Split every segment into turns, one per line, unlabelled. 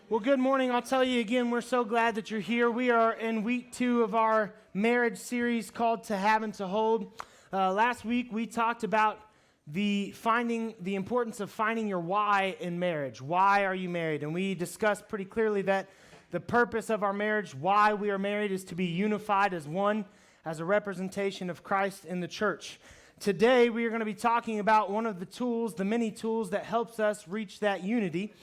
Well, good morning. I'll tell you again, we're so glad that you're here. We are in week 2 of our marriage series called To Have and To Hold. Last week, we talked about the importance of finding your why in marriage. Why are you married? And we discussed pretty clearly that the purpose of our marriage, why we are married, is to be unified as one, as a representation of Christ in the church. Today, we are going to be talking about one of the tools, the many tools that helps us reach that unity.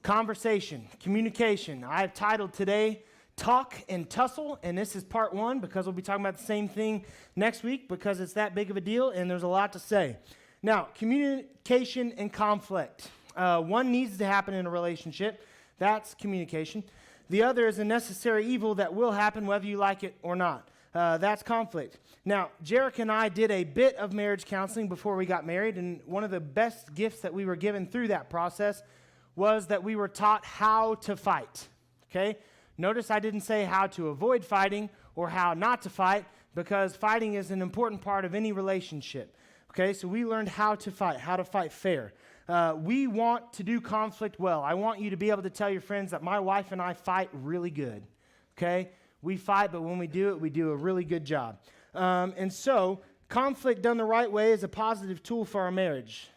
Conversation, communication. I have titled today, Talk and Tussel, and this is part 1 because we'll be talking about the same thing next week because it's that big of a deal and there's a lot to say. Now, communication and conflict. One needs to happen in a relationship. That's communication. The other is a necessary evil that will happen whether you like it or not. That's conflict. Now, Jarek and I did a bit of marriage counseling before we got married, and one of the best gifts that we were given through that process was that we were taught how to fight, okay? Notice I didn't say how to avoid fighting or how not to fight because fighting is an important part of any relationship, okay? So we learned how to fight fair. We want to do conflict well. I want you to be able to tell your friends that my wife and I fight really good, okay? We fight, but when we do it, we do a really good job. And so conflict done the right way is a positive tool for our marriage,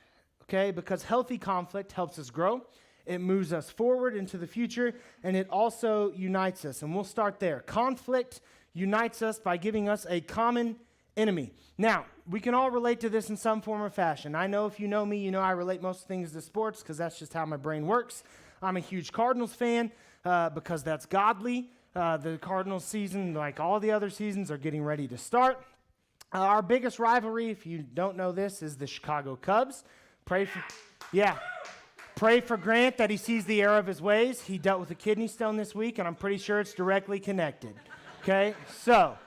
okay? Because healthy conflict helps us grow. It moves us forward into the future, and it also unites us. And we'll start there. Conflict unites us by giving us a common enemy. Now, we can all relate to this in some form or fashion. I know if you know me, you know I relate most things to sports because that's just how my brain works. I'm a huge Cardinals fan because that's godly. The Cardinals season, like all the other seasons, are getting ready to start. Our biggest rivalry, if you don't know this, is the Chicago Cubs. Pray for Grant that he sees the error of his ways. He dealt with a kidney stone this week, and I'm pretty sure it's directly connected. Okay? So,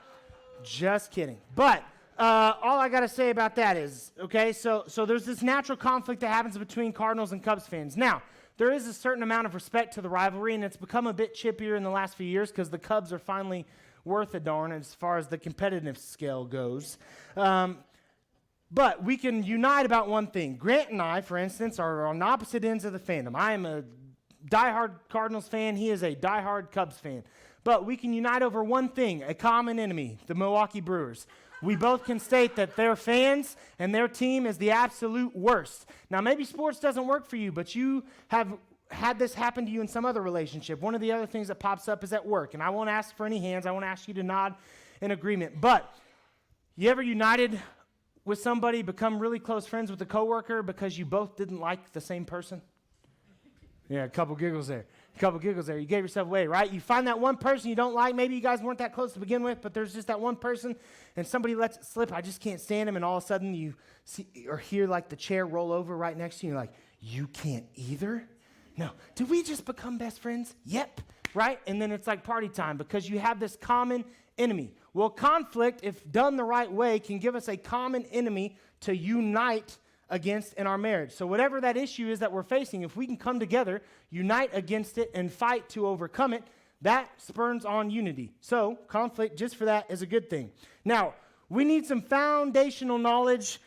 just kidding. But all I got to say about that is, okay, so there's this natural conflict that happens between Cardinals and Cubs fans. Now, there is a certain amount of respect to the rivalry, and it's become a bit chippier in the last few years because the Cubs are finally worth a darn as far as the competitive scale goes. But we can unite about one thing. Grant and I, for instance, are on opposite ends of the fandom. I am a diehard Cardinals fan. He is a diehard Cubs fan. But we can unite over one thing, a common enemy, the Milwaukee Brewers. We both can state that their fans and their team is the absolute worst. Now, maybe sports doesn't work for you, but you have had this happen to you in some other relationship. One of the other things that pops up is at work. And I won't ask for any hands. I won't ask you to nod in agreement. But you ever united with somebody, become really close friends with a coworker because you both didn't like the same person? Yeah, a couple giggles there. You gave yourself away, right? You find that one person you don't like. Maybe you guys weren't that close to begin with, but there's just that one person, and somebody lets it slip. I just can't stand him, and all of a sudden you see or hear like the chair roll over right next to you. You're like, you can't either? No. Did we just become best friends? Yep. Right? And then it's like party time because you have this common enemy. Well, conflict, if done the right way, can give us a common enemy to unite against in our marriage. So whatever that issue is that we're facing, if we can come together, unite against it, and fight to overcome it, that spurs on unity. So conflict, just for that, is a good thing. Now, we need some foundational knowledge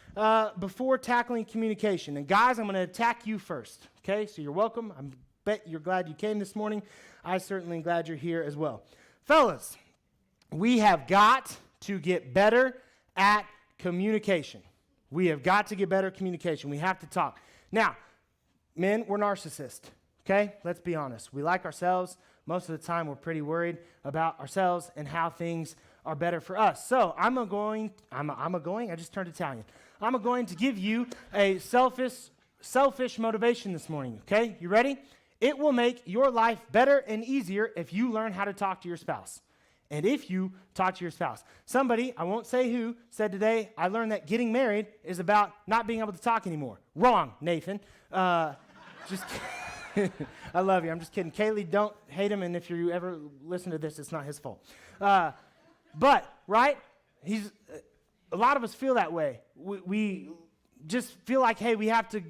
before tackling communication. And guys, I'm going to attack you first. Okay, so you're welcome. I bet you're glad you came this morning. I certainly am glad you're here as well. Fellas, we have got to get better at communication. We have got to get better at communication. We have to talk. Now, men, we're narcissists, okay? Let's be honest. We like ourselves. Most of the time, we're pretty worried about ourselves and how things are better for us. So I'm going to give you a selfish motivation this morning, okay? You ready? It will make your life better and easier if you learn how to talk to your spouse. And if you talk to your spouse. Somebody, I won't say who, said today, I learned that getting married is about not being able to talk anymore. Wrong, Nathan. Just kidding. I love you. I'm just kidding. Kaylee, don't hate him, and if you ever listen to this, it's not his fault. But, right, a lot of us feel that way. We just feel like, hey, we have to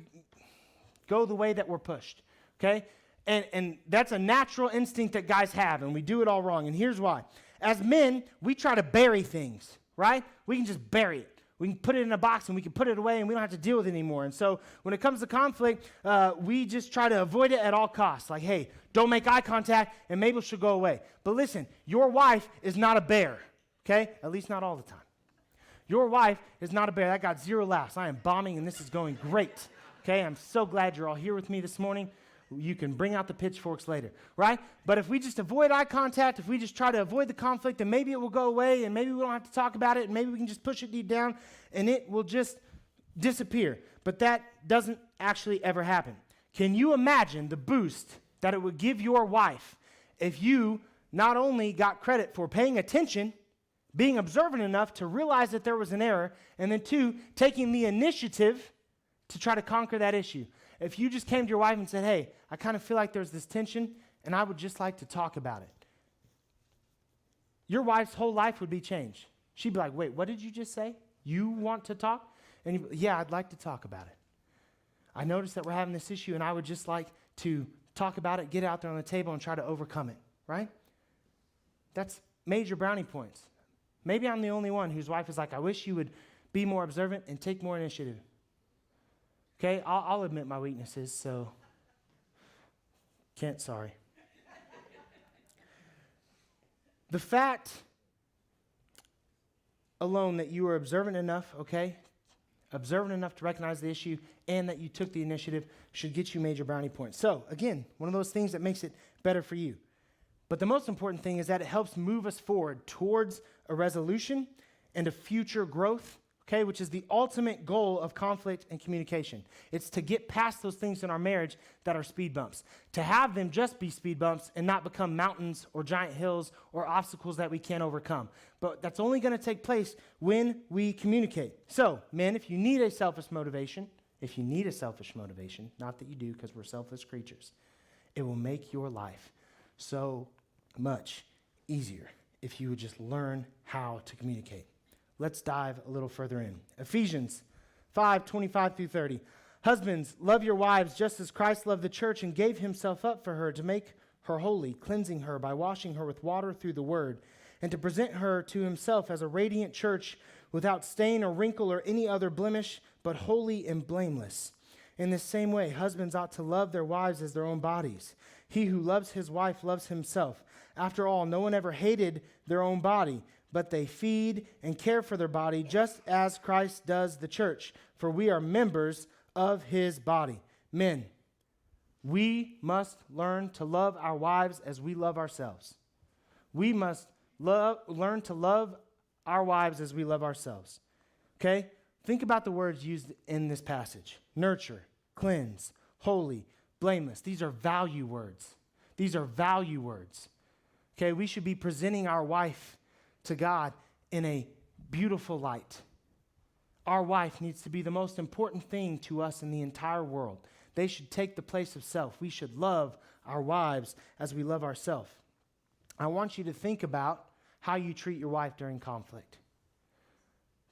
go the way that we're pushed, okay? And that's a natural instinct that guys have, and we do it all wrong, and here's why. As men, we try to bury things, right? We can just bury it. We can put it in a box and we can put it away and we don't have to deal with it anymore. And so when it comes to conflict, we just try to avoid it at all costs. Like, hey, don't make eye contact and maybe it should go away. But listen, your wife is not a bear, okay? At least not all the time. Your wife is not a bear. That got 0 laughs. I am bombing and this is going great, okay? I'm so glad you're all here with me this morning. You can bring out the pitchforks later, right? But if we just avoid eye contact, if we just try to avoid the conflict, then maybe it will go away and maybe we don't have to talk about it and maybe we can just push it deep down and it will just disappear. But that doesn't actually ever happen. Can you imagine the boost that it would give your wife if you not only got credit for paying attention, being observant enough to realize that there was an error, and then 2, taking the initiative to try to conquer that issue? If you just came to your wife and said, hey, I kind of feel like there's this tension, and I would just like to talk about it. Your wife's whole life would be changed. She'd be like, wait, what did you just say? You want to talk? And you'd be, yeah, I'd like to talk about it. I noticed that we're having this issue, and I would just like to talk about it, get it out there on the table, and try to overcome it, right? That's major brownie points. Maybe I'm the only one whose wife is like, I wish you would be more observant and take more initiative. Okay, I'll admit my weaknesses, so sorry. The fact alone that you were observant enough, okay, observant enough to recognize the issue and that you took the initiative should get you major brownie points. So, again, one of those things that makes it better for you. But the most important thing is that it helps move us forward towards a resolution and a future growth, okay, which is the ultimate goal of conflict and communication. It's to get past those things in our marriage that are speed bumps, to have them just be speed bumps and not become mountains or giant hills or obstacles that we can't overcome. But that's only going to take place when we communicate. So, men, if you need a selfish motivation, not that you do because we're selfless creatures, it will make your life so much easier if you would just learn how to communicate. Let's dive a little further in. Ephesians 5:25-30. Husbands, love your wives just as Christ loved the church and gave himself up for her to make her holy, cleansing her by washing her with water through the word, and to present her to himself as a radiant church without stain or wrinkle or any other blemish, but holy and blameless. In the same way, husbands ought to love their wives as their own bodies. He who loves his wife loves himself. After all, no one ever hated their own body, but they feed and care for their body just as Christ does the church, for we are members of his body. Men, we must learn to love our wives as we love ourselves. We must learn to love our wives as we love ourselves. Okay? Think about the words used in this passage. Nurture, cleanse, holy, blameless. These are value words. Okay, we should be presenting our wife to God in a beautiful light. Our wife needs to be the most important thing to us in the entire world. They should take the place of self. We should love our wives as we love ourselves. I want you to think about how you treat your wife during conflict.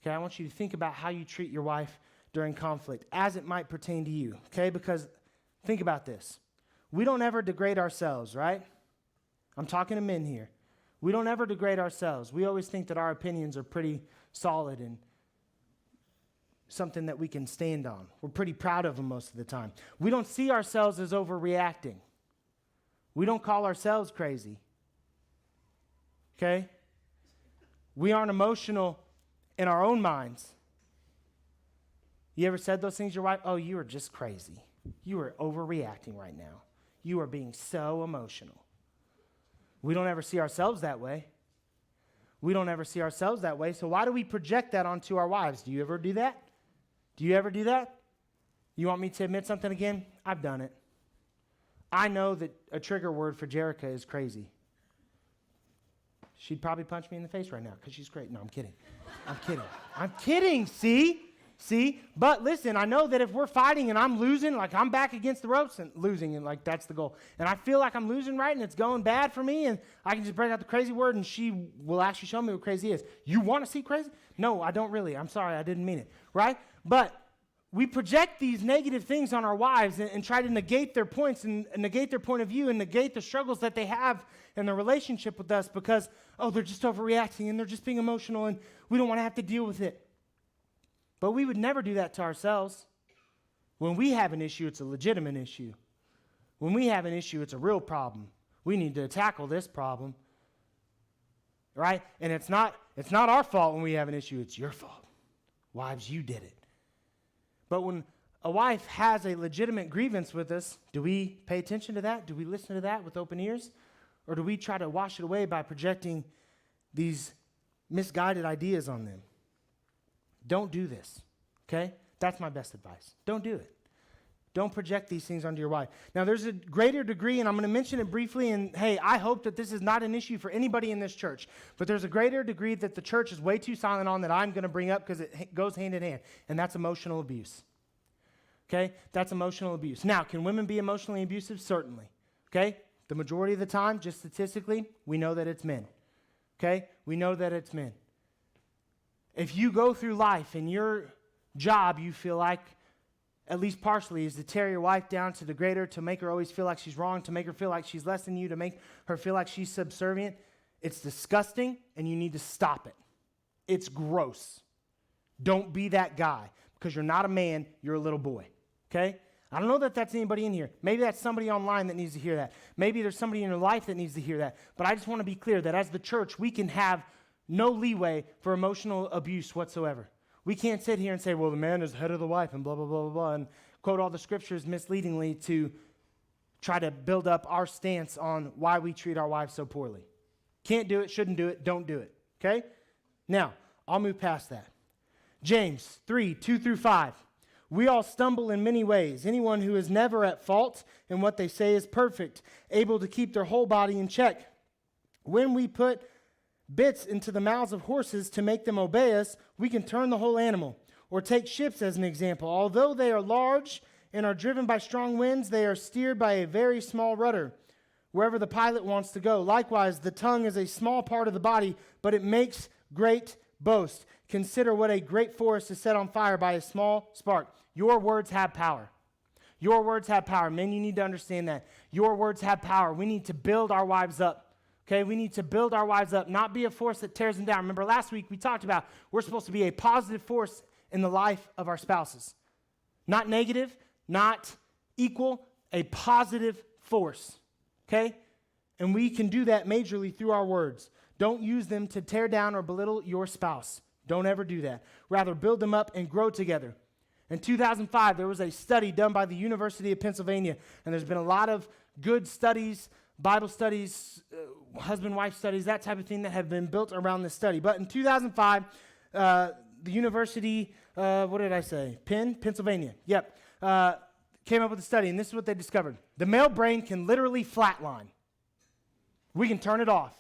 Okay, I want you to think about how you treat your wife during conflict as it might pertain to you, okay? Because think about this. We don't ever degrade ourselves, right? I'm talking to men here. We don't ever degrade ourselves. We always think that our opinions are pretty solid and something that we can stand on. We're pretty proud of them most of the time. We don't see ourselves as overreacting. We don't call ourselves crazy. Okay? We aren't emotional in our own minds. You ever said those things to your wife? Oh, you are just crazy. You are overreacting right now. You are being so emotional. We don't ever see ourselves that way. So why do we project that onto our wives? Do you ever do that? You want me to admit something again? I've done it. I know that a trigger word for Jerica is crazy. She'd probably punch me in the face right now because she's crazy. No, I'm kidding. See? But listen, I know that if we're fighting and I'm losing, like I'm back against the ropes and losing, and like that's the goal. And I feel like I'm losing, right, and it's going bad for me, and I can just break out the crazy word and she will actually show me what crazy is. You want to see crazy? No, I don't really. I'm sorry, I didn't mean it, right? But we project these negative things on our wives and try to negate their points and negate their point of view and negate the struggles that they have in their relationship with us because, oh, they're just overreacting and they're just being emotional and we don't want to have to deal with it. But we would never do that to ourselves. When we have an issue, it's a legitimate issue. When we have an issue, it's a real problem. We need to tackle this problem. Right? And it's not our fault when we have an issue, it's your fault. Wives, you did it. But when a wife has a legitimate grievance with us, do we pay attention to that? Do we listen to that with open ears? Or do we try to wash it away by projecting these misguided ideas on them? Don't do this, okay? That's my best advice. Don't do it. Don't project these things onto your wife. Now, there's a greater degree, and I'm going to mention it briefly, and hey, I hope that this is not an issue for anybody in this church, but there's a greater degree that the church is way too silent on that I'm going to bring up because it goes hand in hand, and that's emotional abuse. Okay? That's emotional abuse. Now, can women be emotionally abusive? Certainly. Okay? The majority of the time, just statistically, we know that it's men. Okay? We know that it's men. If you go through life and your job, you feel like, at least partially, is to tear your wife down, to degrade her, to make her always feel like she's wrong, to make her feel like she's less than you, to make her feel like she's subservient, it's disgusting, and you need to stop it. It's gross. Don't be that guy, because you're not a man, you're a little boy, okay? I don't know that that's anybody in here. Maybe that's somebody online that needs to hear that. Maybe there's somebody in your life that needs to hear that. But I just want to be clear that as the church, we can have no leeway for emotional abuse whatsoever. We can't sit here and say, well, the man is head of the wife and blah, blah, blah, blah, blah, and quote all the scriptures misleadingly to try to build up our stance on why we treat our wives so poorly. Can't do it, shouldn't do it, don't do it, okay? Now, I'll move past that. James 3, 2 through 5. We all stumble in many ways. Anyone who is never at fault in what they say is perfect, able to keep their whole body in check. When we put bits into the mouths of horses to make them obey us, we can turn the whole animal. Or take ships as an example. Although they are large and are driven by strong winds, they are steered by a very small rudder, wherever the pilot wants to go. Likewise, the tongue is a small part of the body, but it makes great boast. Consider what a great forest is set on fire by a small spark. Your words have power. Your words have power. Men, you need to understand that. Your words have power. We need to build our wives up. Okay, we need to build our wives up, not be a force that tears them down. Remember last week we talked about we're supposed to be a positive force in the life of our spouses. Not negative, not equal, a positive force. Okay? And we can do that majorly through our words. Don't use them to tear down or belittle your spouse. Don't ever do that. Rather, build them up and grow together. In 2005, there was a study done by the University of Pennsylvania, and there's been a lot of good studies, Bible studies, husband-wife studies, that type of thing that have been built around this study. But in 2005, the University, Pennsylvania, came up with a study, and this is what they discovered. The male brain can literally flatline. We can turn it off.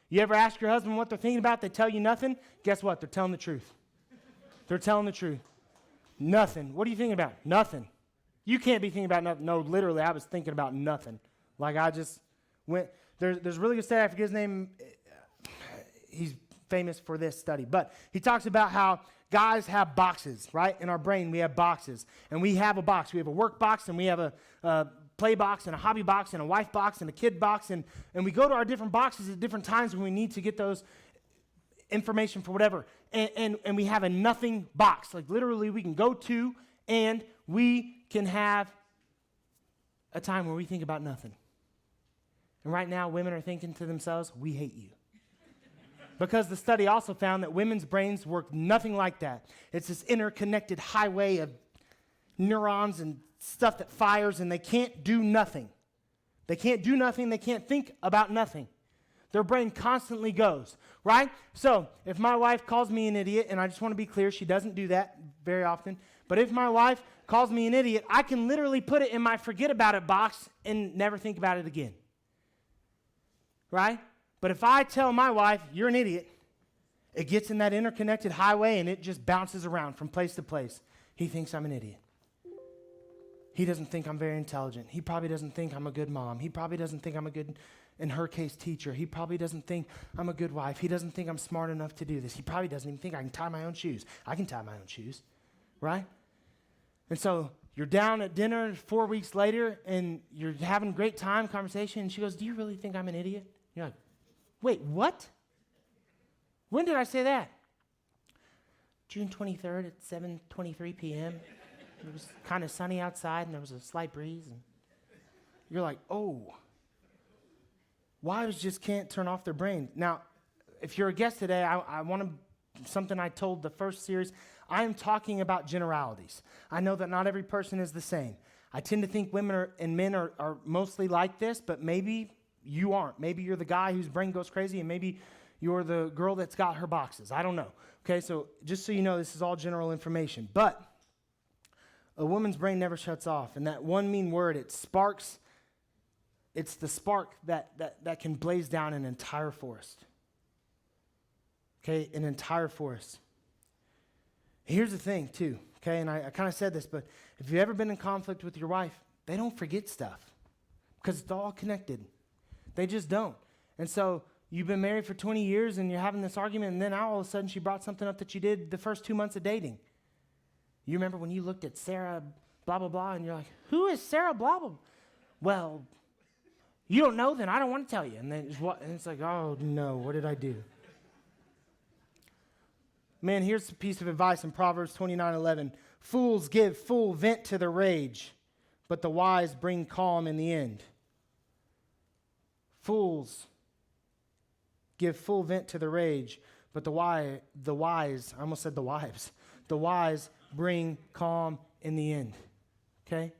You ever ask your husband what they're thinking about? They tell you nothing. Guess what? They're telling the truth. They're telling the truth. Nothing. What are you thinking about? Nothing. You can't be thinking about nothing. No, literally, I was thinking about nothing. Like I just went, there's a really good study, I forget his name, he's famous for this study, but he talks about how guys have boxes, right? In our brain, we have boxes, and we have a box. We have a work box, and we have a play box, and a hobby box, and a wife box, and a kid box, and we go to our different boxes at different times when we need to get those information for whatever, and we have a nothing box. Like literally, we can go to, and we can have a time where we think about nothing. And right now, women are thinking to themselves, we hate you. Because the study also found that women's brains work nothing like that. It's this interconnected highway of neurons and stuff that fires, and they can't do nothing. They can't do nothing. They can't think about nothing. Their brain constantly goes, right? So if my wife calls me an idiot, and I just want to be clear, she doesn't do that very often, but if my wife calls me an idiot, I can literally put it in my forget about it box and never think about it again. Right? But if I tell my wife, you're an idiot, it gets in that interconnected highway and it just bounces around from place to place. He thinks I'm an idiot. He doesn't think I'm very intelligent. He probably doesn't think I'm a good mom. He probably doesn't think I'm a good, in her case, teacher. He probably doesn't think I'm a good wife. He doesn't think I'm smart enough to do this. He probably doesn't even think I can tie my own shoes. I can tie my own shoes, right? And so you're down at dinner 4 weeks later, and you're having a great time, conversation, and she goes, do you really think I'm an idiot? You're like, wait, what? When did I say that? June 23rd at 7:23 p.m. It was kind of sunny outside, and there was a slight breeze. And you're like, oh, wives just can't turn off their brain. Now, if you're a guest today, I want to, something I told the first series, I am talking about generalities. I know that not every person is the same. I tend to think women and men are mostly like this, but maybe you aren't. Maybe you're the guy whose brain goes crazy, and maybe you're the girl that's got her boxes. I don't know. Okay, so just so you know, this is all general information. But a woman's brain never shuts off, and that one mean word, it sparks. It's the spark that can blaze down an entire forest. Okay, an entire forest. Here's the thing, too, okay, and I kind of said this, but if you've ever been in conflict with your wife, they don't forget stuff because it's all connected. They just don't. And so you've been married for 20 years, and you're having this argument, and then all of a sudden she brought something up that you did the first 2 months of dating. You remember when you looked at Sarah, blah, blah, blah, and you're like, who is Sarah, blah, blah? Well, you don't know, then I don't want to tell you. And then it's like, oh, no, what did I do? Man, here's a piece of advice in Proverbs 29:11. Fools give full vent to their rage, but the wise bring calm in the end. Fools give full vent to their rage, but the wise, I almost said the wives, the wise bring calm in the end. Okay?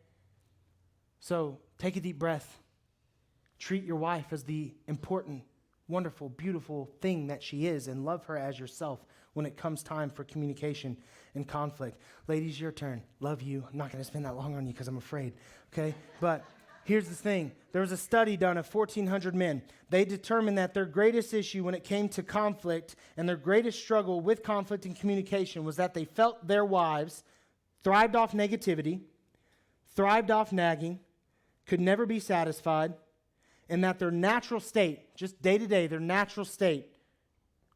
So take a deep breath. Treat your wife as the important, wonderful, beautiful thing that she is, and love her as yourself when it comes time for communication and conflict. Ladies, your turn. Love you. I'm not going to spend that long on you because I'm afraid, okay? But here's the thing. There was a study done of 1,400 men. They determined that their greatest issue when it came to conflict and their greatest struggle with conflict and communication was that they felt their wives thrived off negativity, thrived off nagging, could never be satisfied, and that their natural state, just day to day, their natural state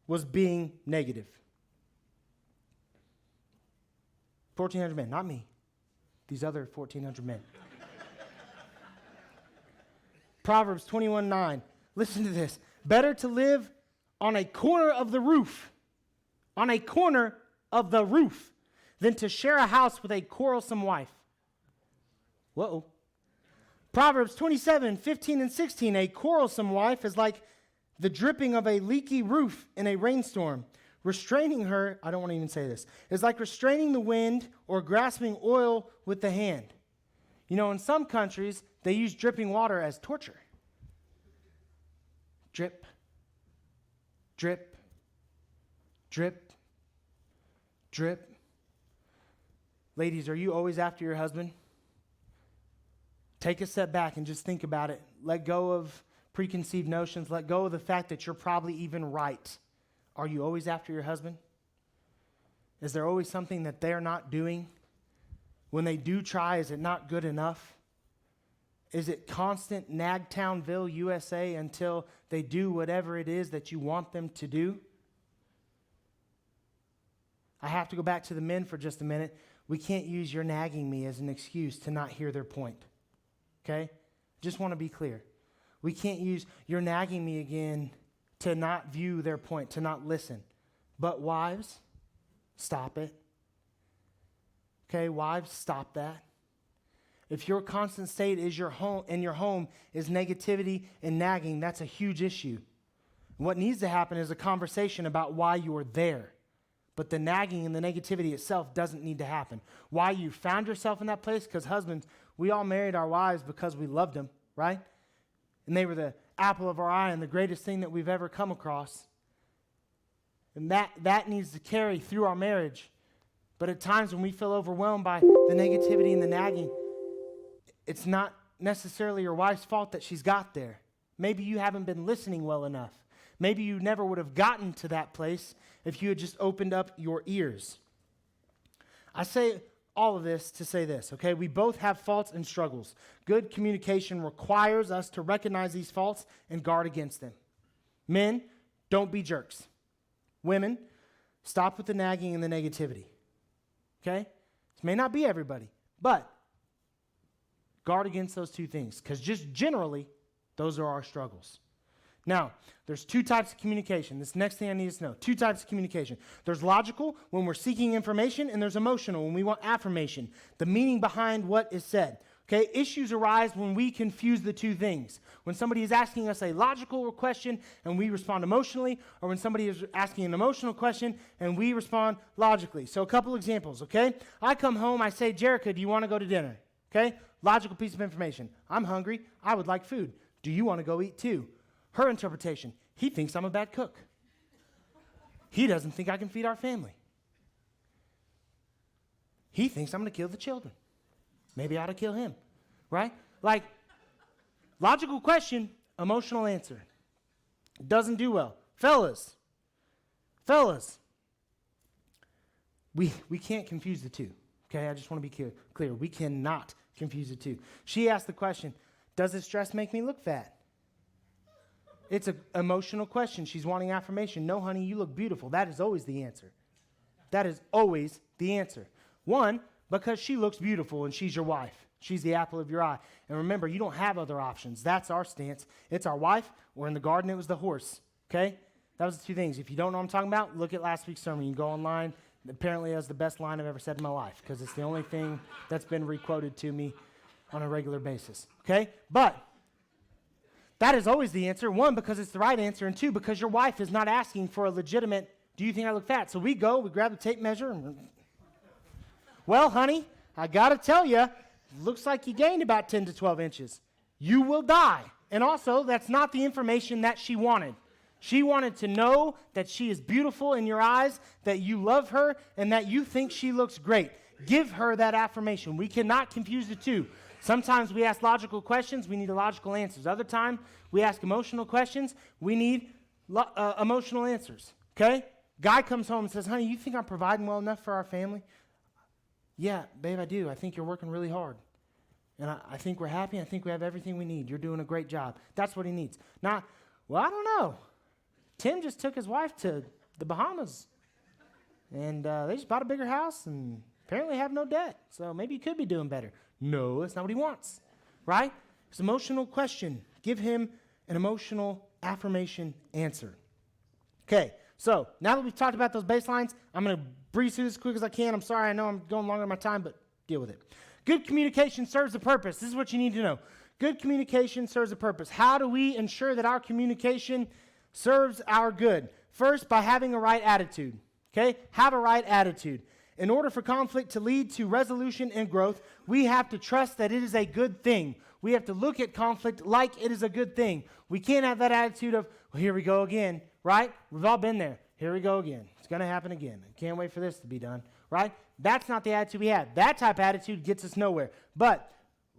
was being negative. 1,400 men, not me. These other 1,400 men. Proverbs 21:9. Listen to this. Better to live on a corner of the roof, than to share a house with a quarrelsome wife. Whoa. Proverbs 27:15 and 16. A quarrelsome wife is like the dripping of a leaky roof in a rainstorm. Restraining her, I don't want to even say this, is like restraining the wind or grasping oil with the hand. You know, in some countries, they use dripping water as torture. Drip, drip, drip, drip. Ladies, are you always after your husband? Take a step back and just think about it. Let go of preconceived notions. Let go of the fact that you're probably even right. Are you always after your husband? Is there always something that they're not doing? When they do try, is it not good enough? Is it constant Nagtownville, USA, until they do whatever it is that you want them to do? I have to go back to the men for just a minute. We can't use "you're nagging me" as an excuse to not hear their point. Okay? Just want to be clear. We can't use "you're nagging me" again to not view their point, to not listen. But wives, stop it. Okay, wives, stop that. If your constant state is your home is negativity and nagging, that's a huge issue. What needs to happen is a conversation about why you are there. But the nagging and the negativity itself doesn't need to happen. Why you found yourself in that place? Because husbands, we all married our wives because we loved them, right? And they were the apple of our eye and the greatest thing that we've ever come across. And that needs to carry through our marriage. But at times when we feel overwhelmed by the negativity and the nagging, it's not necessarily your wife's fault that she's got there. Maybe you haven't been listening well enough. Maybe you never would have gotten to that place if you had just opened up your ears. I say all of this to say this, okay? We both have faults and struggles. Good communication requires us to recognize these faults and guard against them. Men, don't be jerks. Women, stop with the nagging and the negativity, okay? This may not be everybody, but guard against those two things, because just generally, those are our struggles. Now, there's two types of communication. This next thing I need us to know. Two types of communication. There's logical, when we're seeking information, and there's emotional, when we want affirmation, the meaning behind what is said. Okay, issues arise when we confuse the two things. When somebody is asking us a logical question and we respond emotionally, or when somebody is asking an emotional question and we respond logically. So a couple examples, okay? I come home, I say, Jerica, do you want to go to dinner? Okay, logical piece of information. I'm hungry, I would like food. Do you want to go eat too? Her interpretation, he thinks I'm a bad cook. He doesn't think I can feed our family. He thinks I'm going to kill the children. Maybe I ought to kill him, right? Like, logical question, emotional answer. Doesn't do well. Fellas, we can't confuse the two, okay? I just want to be clear. We cannot confuse the two. She asked the question, does this dress make me look fat? It's an emotional question. She's wanting affirmation. No, honey, you look beautiful. That is always the answer. That is always the answer. One, because she looks beautiful and she's your wife. She's the apple of your eye. And remember, you don't have other options. That's our stance. It's our wife, or in the garden, it was the horse. Okay? That was the two things. If you don't know what I'm talking about, look at last week's sermon. You can go online. Apparently, that's the best line I've ever said in my life, because it's the only thing that's been requoted to me on a regular basis. Okay? But that is always the answer. One, because it's the right answer. And two, because your wife is not asking for a legitimate, do you think I look fat? So we grab the tape measure, and well, honey, I got to tell you, looks like you gained about 10 to 12 inches. You will die. And also, that's not the information that she wanted. She wanted to know that she is beautiful in your eyes, that you love her, and that you think she looks great. Give her that affirmation. We cannot confuse the two. Sometimes we ask logical questions, we need logical answers. Other time, we ask emotional questions, we need emotional answers. Okay? Guy comes home and says, honey, you think I'm providing well enough for our family? Yeah, babe, I do. I think you're working really hard. And I think we're happy. I think we have everything we need. You're doing a great job. That's what he needs. Not, well, I don't know. Tim just took his wife to the Bahamas. And they just bought a bigger house and apparently have no debt. So maybe he could be doing better. No, that's not what he wants. Right? It's an emotional question. Give him an emotional affirmation answer. Okay, so now that we've talked about those baselines, I'm going to breeze through this as quick as I can. I'm sorry, I know I'm going longer than my time, but deal with it. Good communication serves a purpose. This is what you need to know. Good communication serves a purpose. How do we ensure that our communication serves our good? First, by having a right attitude. Okay? Have a right attitude. In order for conflict to lead to resolution and growth, we have to trust that it is a good thing. We have to look at conflict like it is a good thing. We can't have that attitude of, well, here we go again, right? We've all been there. Here we go again. It's going to happen again. I can't wait for this to be done, right? That's not the attitude we have. That type of attitude gets us nowhere. But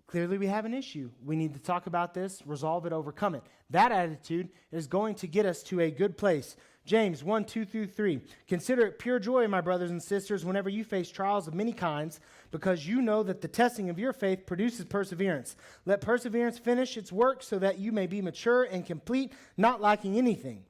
clearly we have an issue. We need to talk about this, resolve it, overcome it. That attitude is going to get us to a good place. James 1:2-3. Consider it pure joy, my brothers and sisters, whenever you face trials of many kinds, because you know that the testing of your faith produces perseverance. Let perseverance finish its work so that you may be mature and complete, not lacking anything.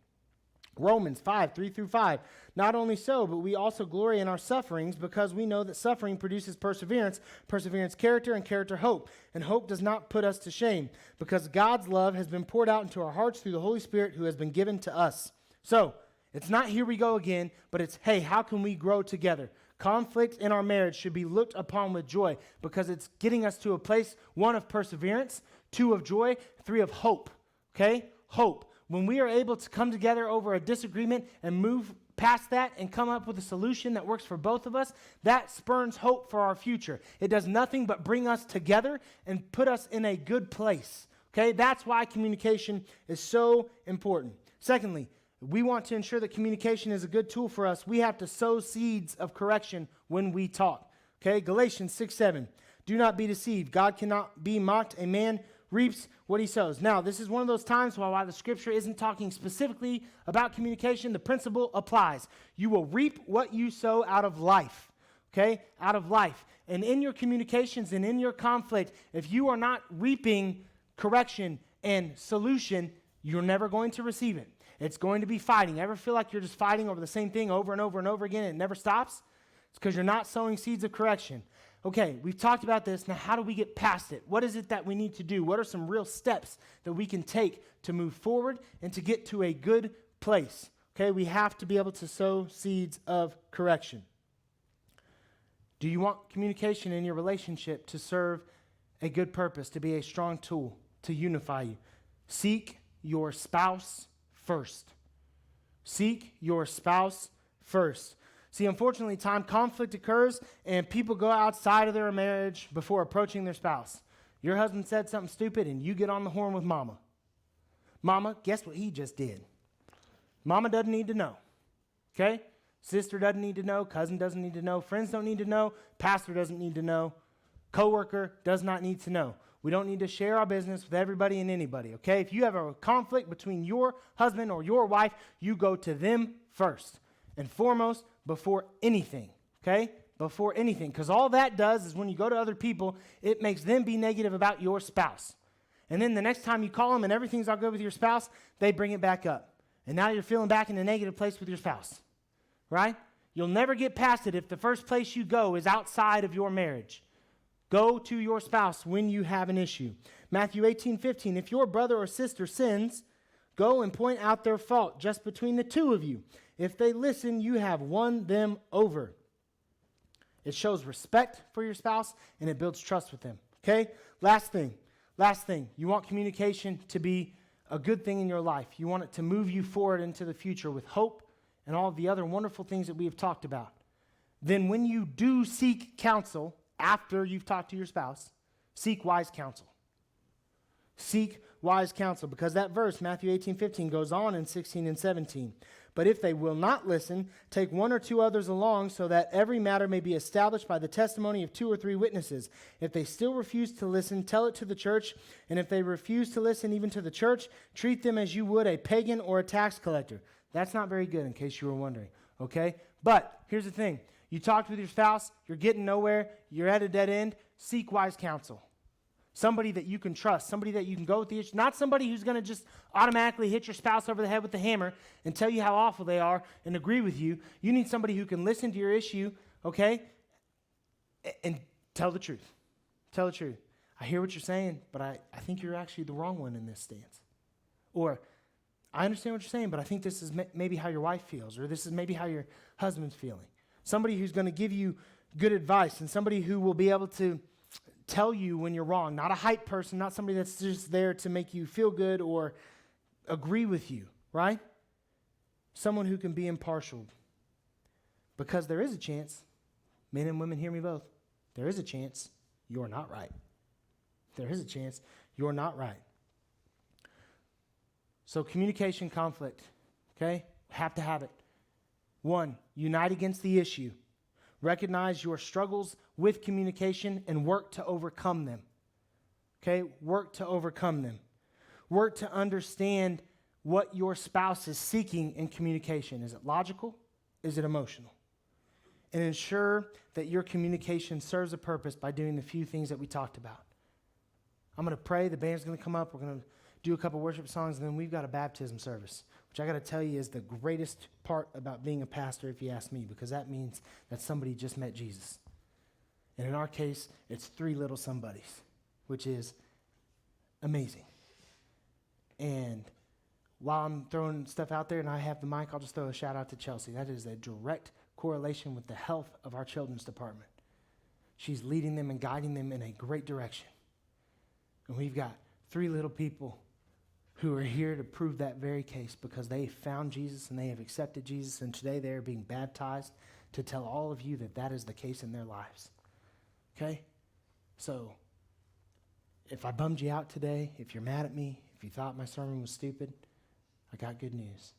Romans 5:3-5. Not only so, but we also glory in our sufferings, because we know that suffering produces perseverance, perseverance character, and character hope. And hope does not put us to shame, because God's love has been poured out into our hearts through the Holy Spirit who has been given to us. So, it's not here we go again, but it's, hey, how can we grow together? Conflict in our marriage should be looked upon with joy, because it's getting us to a place, 1, of perseverance, 2, of joy, 3, of hope. Okay? Hope. When we are able to come together over a disagreement and move past that and come up with a solution that works for both of us, that spurns hope for our future. It does nothing but bring us together and put us in a good place. Okay? That's why communication is so important. Secondly, we want to ensure that communication is a good tool for us. We have to sow seeds of correction when we talk. Okay? Galatians 6:7. Do not be deceived. God cannot be mocked. A man reaps what he sows. Now, this is one of those times while the scripture isn't talking specifically about communication, the principle applies. You will reap what you sow out of life. Okay? Out of life. And in your communications and in your conflict, if you are not reaping correction and solution, you're never going to receive it. It's going to be fighting. Ever feel like you're just fighting over the same thing over and over and over again and it never stops? It's because you're not sowing seeds of correction. okay, we've talked about this. Now, how do we get past it? What is it that we need to do? What are some real steps that we can take to move forward and to get to a good place? Okay, we have to be able to sow seeds of correction. Do you want communication in your relationship to serve a good purpose, to be a strong tool, to unify you? Seek your spouse first. Seek your spouse first. See, unfortunately, conflict occurs and people go outside of their marriage before approaching their spouse. Your husband said something stupid and you get on the horn with mama. Mama, guess what he just did? Mama doesn't need to know, okay? Sister doesn't need to know. Cousin doesn't need to know. Friends don't need to know. Pastor doesn't need to know. Coworker does not need to know. We don't need to share our business with everybody and anybody, okay? If you have a conflict between your husband or your wife, you go to them first and foremost before anything, okay? Before anything. Because all that does is when you go to other people, it makes them be negative about your spouse. And then the next time you call them and everything's all good with your spouse, they bring it back up. And now you're feeling back in a negative place with your spouse, right? You'll never get past it if the first place you go is outside of your marriage. Go to your spouse when you have an issue. Matthew 18:15, if your brother or sister sins, go and point out their fault just between the two of you. If they listen, you have won them over. It shows respect for your spouse and it builds trust with them, okay? Last thing. You want communication to be a good thing in your life. You want it to move you forward into the future with hope and all the other wonderful things that we have talked about. Then when you do seek counsel after you've talked to your spouse, seek wise counsel. Seek wise counsel, because that verse, Matthew 18:15, goes on in 16 and 17. But if they will not listen, take one or two others along, so that every matter may be established by the testimony of 2 or 3 witnesses. If they still refuse to listen, tell it to the church. And if they refuse to listen even to the church, treat them as you would a pagan or a tax collector. That's not very good, in case you were wondering, okay? But here's the thing. You talked with your spouse, you're getting nowhere, you're at a dead end, seek wise counsel. Somebody that you can trust, somebody that you can go with the issue, not somebody who's going to just automatically hit your spouse over the head with the hammer and tell you how awful they are and agree with you. You need somebody who can listen to your issue, okay, and tell the truth. Tell the truth. I hear what you're saying, but I think you're actually the wrong one in this stance. Or, I understand what you're saying, but I think this is maybe how your wife feels, or this is maybe how your husband's feeling. Somebody who's going to give you good advice, and somebody who will be able to tell you when you're wrong. Not a hype person, not somebody that's just there to make you feel good or agree with you, right? Someone who can be impartial. Because there is a chance, men and women hear me both, there is a chance you're not right. There is a chance you're not right. So communication conflict, okay? Have to have it. 1, unite against the issue. Recognize your struggles with communication and work to overcome them. Okay? Work to overcome them. Work to understand what your spouse is seeking in communication. Is it logical? Is it emotional? And ensure that your communication serves a purpose by doing the few things that we talked about. I'm going to pray. The band's going to come up. We're going to do a couple worship songs, and then we've got a baptism service, which I got to tell you is the greatest part about being a pastor, if you ask me, because that means that somebody just met Jesus. And in our case, it's 3 little somebodies, which is amazing. And while I'm throwing stuff out there and I have the mic, I'll just throw a shout out to Chelsea. That is a direct correlation with the health of our children's department. She's leading them and guiding them in a great direction. And we've got 3 little people who are here to prove that very case, because they found Jesus and they have accepted Jesus, and today they are being baptized to tell all of you that that is the case in their lives. Okay? So, if I bummed you out today, if you're mad at me, if you thought my sermon was stupid, I got good news.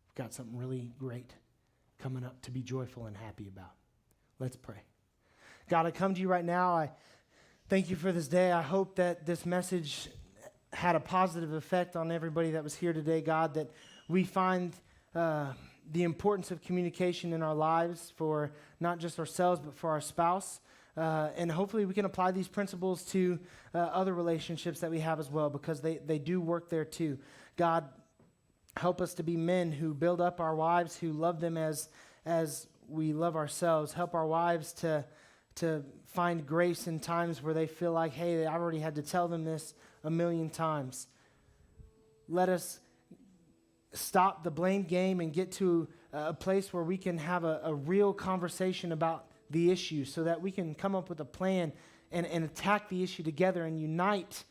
I've got something really great coming up to be joyful and happy about. Let's pray. God, I come to you right now. I thank you for this day. I hope that this message had a positive effect on everybody that was here today, God, that we find the importance of communication in our lives for not just ourselves, but for our spouse. And hopefully we can apply these principles to other relationships that we have as well, because they do work there too. God, help us to be men who build up our wives, who love them as we love ourselves. Help our wives to to find grace in times where they feel like, hey, I already had to tell them this a million times. Let us stop the blame game and get to a place where we can have a real conversation about the issue so that we can come up with a plan and attack the issue together and unite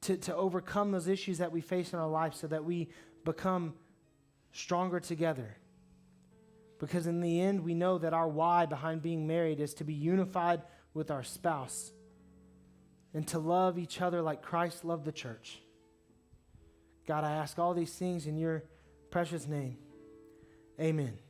to overcome those issues that we face in our life so that we become stronger together. Because in the end, we know that our why behind being married is to be unified with our spouse and to love each other like Christ loved the church. God, I ask all these things in your precious name. Amen.